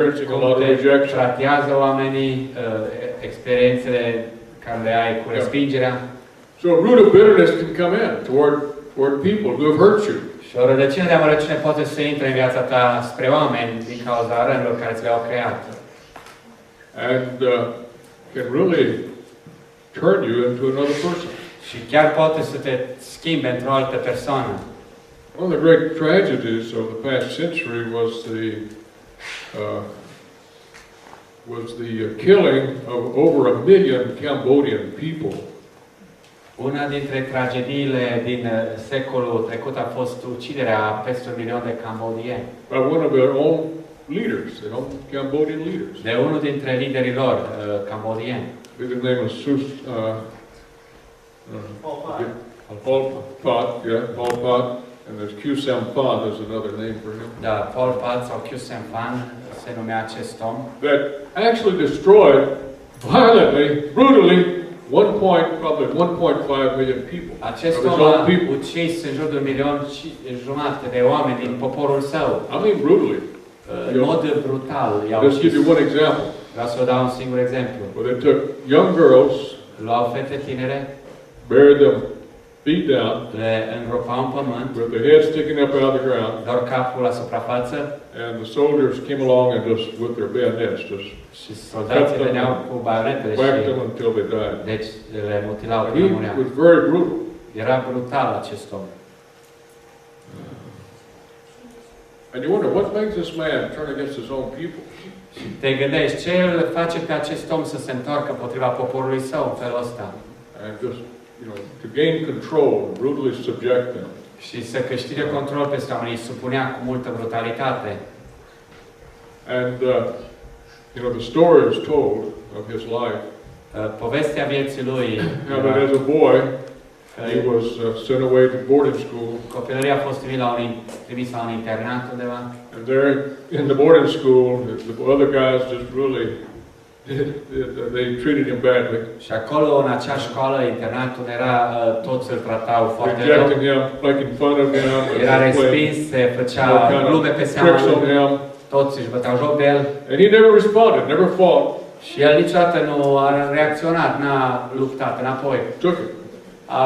cum te tratează oamenii, experiențele care le ai cu respingerea. So a root of bitterness can come in toward people who have hurt you. Și o rădăcină de amărăciune poate să intre în viața ta spre oameni din cauza rănilor care ți le-au creat. And can really turn you into another person. Și chiar poate să te schimbe într-o altă persoană. One of the great tragedies of the past century was the killing of over 1 million Cambodian people. Una dintre tragediile din secolul trecut a fost uciderea a peste 1 milion de cambodieni. By one of their own leaders, their own Cambodian leaders. De unul dintre liderii lor cambodieni. His name was Pol Pot, yeah, Pol Pot, and there's Khieu Samphan is another name for him. Da, Pol Pot sau Khieu Samphan se numea acest om. That actually destroyed violently, brutally, probably 1.5 million people. Acest om a ucis în jur de 1,5 milion de oameni din poporul său. I mean brutally. În mod brutal. Let's give you one example. Vreau să vă dau un singur exemplu. Well, they took young girls, luau fete tinere, buried them feet down, le îngropau în pământ, with their heads sticking up out of the ground, doar capul la suprafață, and the soldiers came along and just with their bayonets just și soldații veneau cu baionetele și whacked them until they died. Deci le mutilau până He mureau. was very brutal. Era brutal acest om. And you wonder what makes this man turn against his own people. Și te gândești ce îl face pe acest om să se întoarcă potriva poporului său în felul ăsta. And just, to gain control, brutally subject them. Și să câștige control peste oameni, îi supunea cu multă brutalitate. And the story is told of his life. Povestea vieții lui. How that as a boy, he was sent away to boarding school. Copilăria a fost trimis la un internat undeva. And there in the boarding school, the other guys just really they treated him badly. Și acolo în acea școală, internatul era toți îl tratau foarte rău. Rejecting him, making fun of him. Era respins, se făcea glume pe seama lui. Toți își băteau joc de el. And he never responded, never fought. Și el niciodată nu a reacționat, n-a luptat înapoi. Took it. A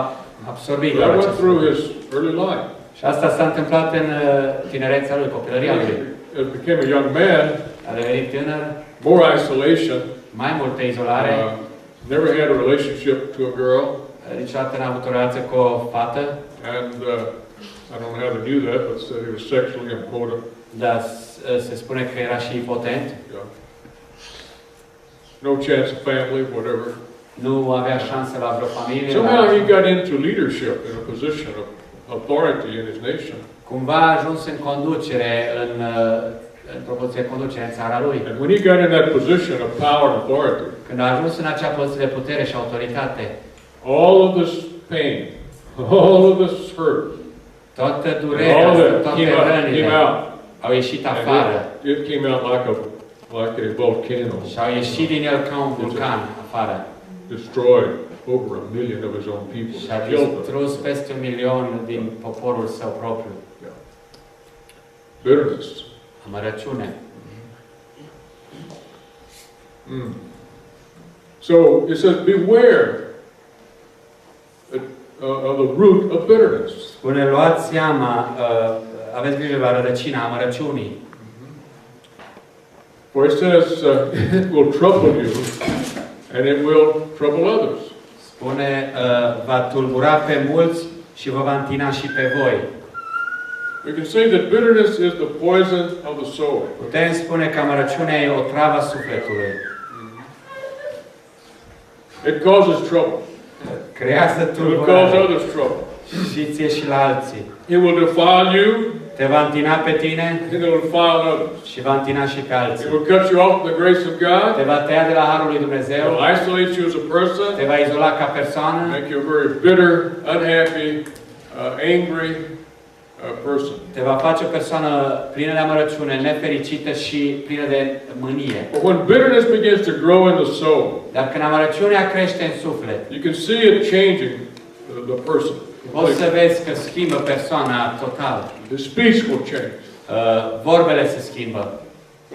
absorbit. That went through his early life. Și asta s-a întâmplat în tinerețea lui, copilăria lui. As became a young man, a devenit tânăr, more isolation, mai multă izolare, never had a relationship to a girl. Niciodată n-a avut o relație cu o fată. And I don't know how they knew that, but said he was sexually impotent. Dar se spune că era și impotent. Yeah. No chance of family, whatever. Nu avea șanse la vreo familie. Somehow he got into leadership in a position of authority in his nation. Cumva a ajuns în conducere, într-o poziție de conducere în țara lui. And when he got in that position of power and authority, când a ajuns în acea poziție de putere și autoritate, all of this pain, all of this hurt, toată durerea, toate rănile au ieșit afară. It came out like a volcano. Și au ieșit din el ca un vulcan afară. Destroyed over 1 million of his own people. Și a distrus peste 1 milion din poporul său propriu. Yeah. Bitterness. Amărăciune. So it says, beware of the root of bitterness. Spune, luați seama, aveți grijă la rădăcina amărăciunii. For it says, it will trouble you, and it will trouble others. Spune, va tulbura pe mulți și vă va întina și pe voi. We can say that bitterness is the poison of the soul. Putem spune că amărăciunea e o travă a sufletului. It causes trouble. Creează tulburare. It will cause others trouble. Și ție și la alții. It will defile you. Te va întina pe tine. And it will defile others. Și va întina și pe alții. It will cut you off from the grace of God. Te va tăia de la harul lui Dumnezeu. It will isolate you as a person. Te va izola ca persoană. Make you a very bitter, unhappy, angry person. Te va face o persoană plină de amărăciune, nefericită și plină de mânie. But when bitterness begins to grow in the soul, dar când amărăciunea crește în suflet, you can see it changing the person. Poți să vezi că schimbă persoana total. The speech will change. Vorbele se schimbă.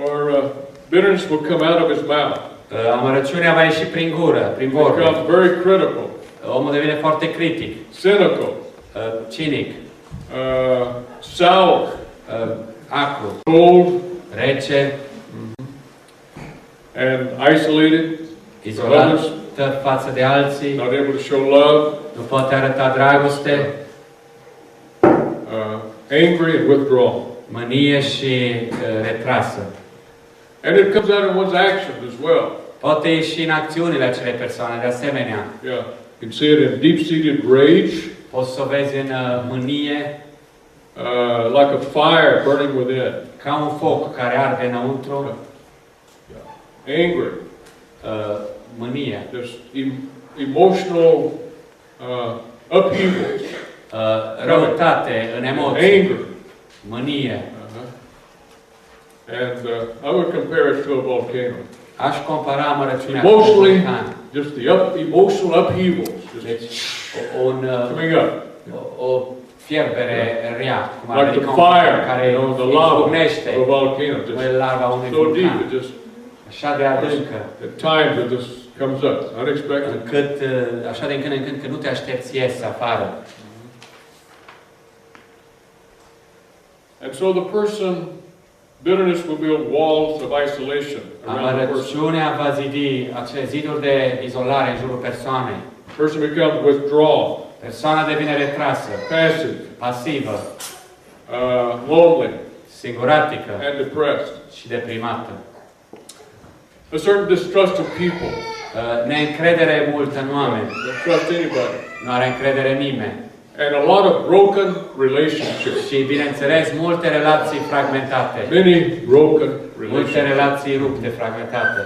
Or Bitterness will come out of his mouth. Amărăciunea va ieși prin gură, prin vorbe. Becomes very critical. Omul devine foarte critic, Cynical. cinic, Sour. acru, Cold. rece, And isolated. izolat față de alții, Not able to show love. nu poate arăta dragoste, Angry and withdrawal. mânie și retrasă. And it comes out in one's actions as well. Poate ieși în acțiunile acelei persoane, de asemenea. Yeah. You can see it in deep-seated rage. Poți să o vezi în mânie, Like a fire burning within. ca un foc care arde înăuntru, Angry. mânie, There's emotional upheavals. răutate în emoții, Anger. mânie. And I would compare it to a volcano. Aș compara amărăciunea cu un Emotionally, vulcan. just the emotional upheavals. Just Deci, coming up. o fierbere rea, cum ar Like veni the ca un vulcan fire, care the lava izbucnește, of a volcano. cum e Just lava unui so deep, vulcan. it just, Așa de adâncă, at times it just comes up, unexpected. încât, așa de când în când, că nu te aștepți ies afară. And so the person, bitterness will build walls of isolation around the person. Amărăciunea va zidi acele ziduri de izolare în jurul persoanei. The person becomes withdrawal, Persoana devine retrasă, passive, pasivă, lonely, singuratică and depressed. și deprimată. A certain distrust of people. Neîncredere multă în oameni. Don't trust anybody. Nu are încredere în nimeni. And a lot of broken relationships. Și, bineînțeles, multe relații fragmentate. Many broken Multe relationships. relații rupte, fragmentate.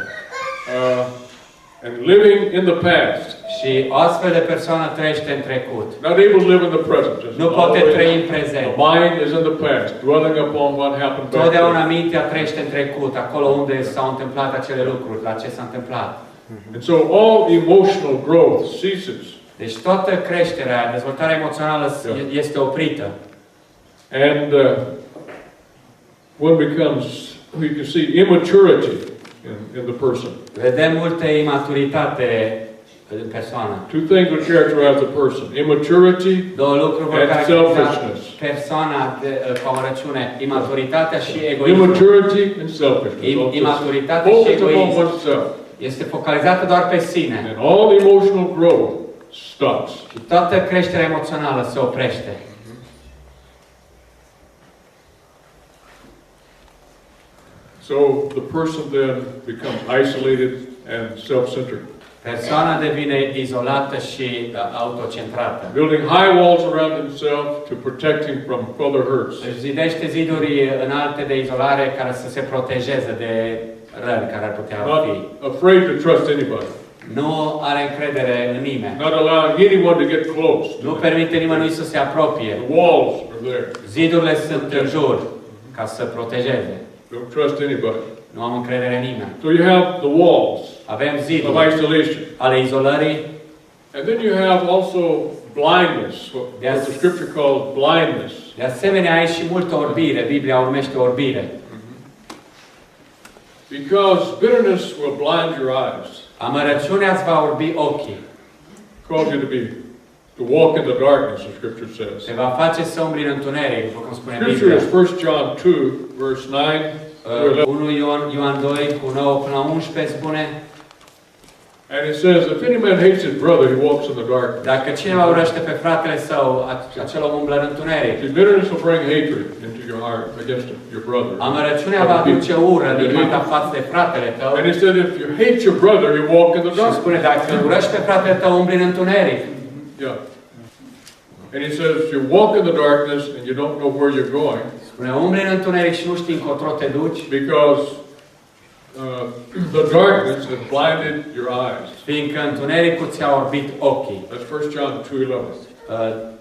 And living in the past. Și o astfel de persoană trăiește în trecut. Not able to live in the present. Just Nu poate always- trăi în prezent. The mind is in the past, dwelling upon what happened back Totdeauna then. mintea trăiește în trecut, acolo unde s-au întâmplat acele lucruri, la ce s-a întâmplat. And so all emotional growth ceases. Deci toată creșterea, dezvoltarea emoțională este oprită. And one becomes, you can see immaturity in the person. Vedem multă imaturitate în persoană. Two things would characterize the person: immaturity Două lucruri vor and caracteriza selfishness. persoana cu amărăciune, imaturitatea și egoismul. Immaturity and selfishness. Imaturitate și Focused upon egoism. oneself. Este focalizată doar pe sine. And all emotional growth stops. Și toată creșterea emoțională se oprește. So the person then becomes isolated and self-centered. Persoana devine izolată și autocentrată. Building high walls around himself to protect him from further hurts. Își zidește ziduri înalte de izolare care să se protejeze de răni care ar putea Not fi. afraid to trust anybody. Nu are încredere în nimeni. Not allowing anyone to get close. Nu permite nimănui să se apropie. The walls are there. Zidurile sunt în jur ca să protejeze. Don't trust anybody. Nu am încredere în nimeni. So you have the walls Avem of ziduri isolation. ale izolării. And then you have also blindness, what Yes. the scripture calls blindness. De asemenea, ai și multă orbire. Biblia urmește orbire. Because bitterness will blind your eyes. Amărăciunea îți va orbi ochii. Cause you to walk in the darkness, the scripture says. Te va face să umbli în întuneric, după cum spune Scripture Biblia. is 1 John 2, verse 9. 1 Ioan 2, cu 9 până la 11 spune: And it says, if any man hates his brother, he walks in the darkness. dacă cineva urăște pe fratele său, acel om umblă în întuneric. See, bitterness will bring hatred into your heart against your brother. Amărăciunea va aduce ură din inima față de fratele tău. And he said, if you hate your brother, you walk in the Și darkness. spune, dacă urăști pe fratele tău, umbli în întuneric. Yeah. And he says, you walk in the darkness and you don't know where you're going. Spune, umbli în întuneric și nu știi încotro te duci. Because the darkness has blinded your eyes. Fiindcă întunericul ți-a orbit ochii. That's 1 John 2:11.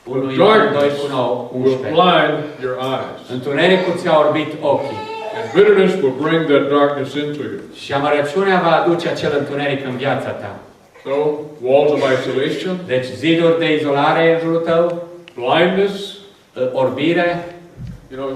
1 Ioan 2 cu 9, Will 11. blind your eyes. Întunericul ți-a orbit ochii. And bitterness will bring that darkness into you. Și amărăciunea va aduce acel întuneric în viața ta. So, walls of isolation, Deci ziduri de izolare în jurul tău, blindness, orbire. you know,